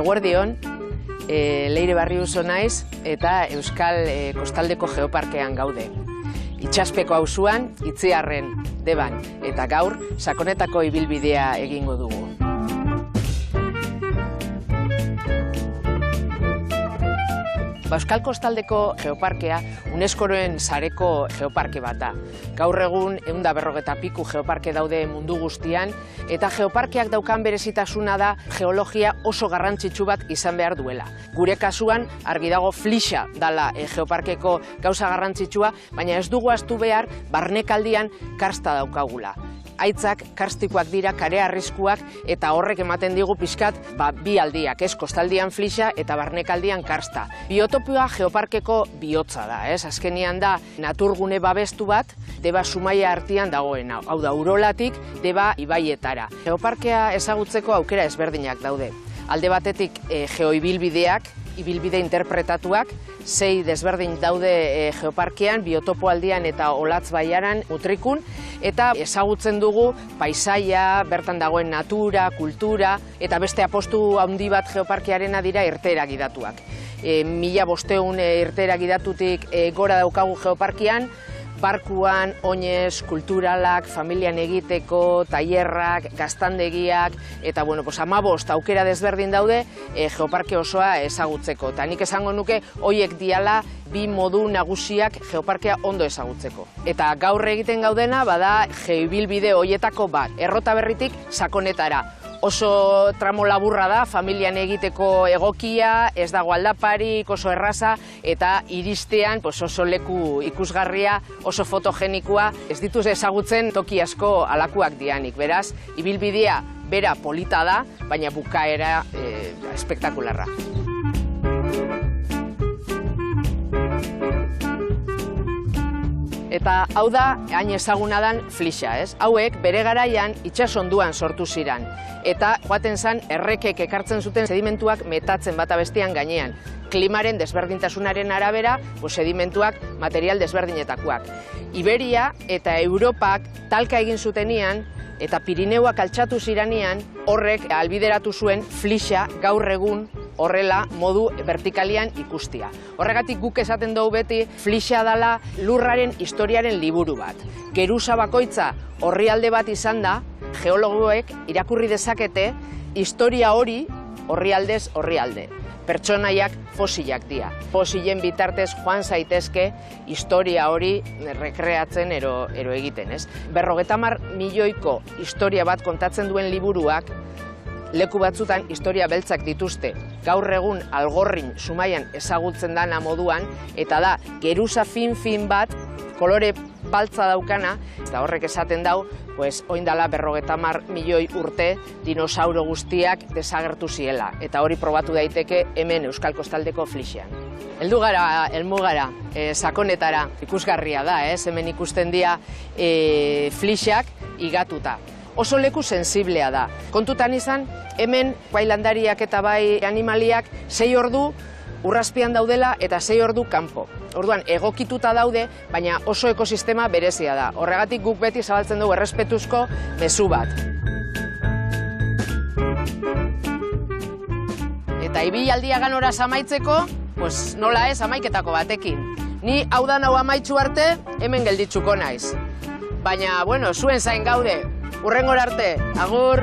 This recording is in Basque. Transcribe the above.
Eguerdion, Leire Barriuso naiz eta Euskal Kostaldeko Geoparkean gaude. Itxaspeko auzoan, Itziarren, Deban eta gaur sakonetako ibilbidea egingo dugu. Euskal Kostaldeko Geoparkea UNESCOren sareko geoparke bat da. Gaur egun 150 piku geoparke daude mundu guztian, eta geoparkeak daukan berezitasuna da geologia oso garrantzitsu bat izan behar duela. Gure kasuan argi dago Flixa dala geoparkeko gauza garrantzitsua, baina ez dugu ahaztu behar barnekaldian karsta daukagula. Haitzak karstikoak dira, kare arriskuak, eta horrek ematen digu pixkat bi aldiak, kostaldian Flixa eta barnekaldian karsta. Biotopioa geoparkeko bihotza da, azkenian da naturgune babestu bat, Deba Zumaia artean dagoena, hau da Urolatik Deba ibaietara. Geoparkea ezagutzeko aukera ezberdinak daude. Alde batetik geoibilbideak, ibilbide interpretatuak, 6 desberdin daude geoparkean, biotopo aldian eta Olatz Baiaran Mutrikun, eta ezagutzen dugu paisaia, bertan dagoen natura, kultura, eta beste apostu handi bat geoparkearena dira irteera gidatuak. 1500 irteera gidatutik gora daukagu geoparkean, parkuan, oinez, kulturalak, familian egiteko, tailerrak, gaztandegiak, eta 15 aukera desberdin daude geoparke osoa ezagutzeko. Eta nik esango nuke, hoiek diala bi modu nagusiak geoparkea ondo ezagutzeko. Eta gaur egiten gaudena, bada geoibilbide hoietako bat, Errotaberritik Sakonetara. Oso tramo laburra da, familian egiteko egokia, ez dago aldaparik, oso erraza, eta iristean oso leku ikusgarria, oso fotogenikoa, ez dituz ezagutzen toki asko alakuak dianik. Beraz, ibilbidea bera polita da, baina bukaera espektakularra. Eta hau da, hain ezaguna dan Flixa, ez? Hauek bere garaian itsasonduan sortu ziran. Eta joaten zan errekek ekartzen zuten sedimentuak metatzen bata bestean gainean. Klimaren desberdintasunaren arabera, sedimentuak material desberdinetakoak. Iberia eta Europak talka egin zutenian, eta Pirineuak altxatu ziranean, horrek albideratu zuen Flixa gaur egun horrela modu vertikalian ikustia. Horregatik guk esaten dugu beti Flixa dela lurraren historiaren liburu bat. Geruza bakoitza orrialde bat izan da, geologoek irakurri dezakete historia hori orrialdez orrialde. Pertsonaiak fosilak dira. Fosilen bitartez joan zaitezke historia hori rekreatzen ero egiten, ez? 50 milioiko historia bat kontatzen duen liburuak leku batzutan historia beltzak dituzte. Gaur egun Algorrin Zumaian ezagutzen dana moduan, eta da geruza fin bat, kolore baltza daukana, eta horrek esaten dau, oin dala 50 milioi urte dinosauro guztiak desagertu ziela, eta hori probatu daiteke hemen Euskal Kostaldeko Flixean. Heldu gara, helmugara, Sakonetara, ikusgarria da, hemen ikusten dira Flixak igatuta. Oso leku sensiblea da. Kontutan izan, hemen bai landariak eta bai animaliak 6 ordu urrazpian daudela eta 6 ordu kanpo. Orduan, egokituta daude, baina oso ekosistema berezia da. Horregatik guk beti zabaltzen dugu errespetuzko mezu bat. Eta ibilaldia ganoraz amaitzeko, nola ez, amaiketako batekin. Ni hau da hau amaitzu arte, hemen gelditzuko naiz. Baina, zuen zain gaude. Hurrengora arte, agur!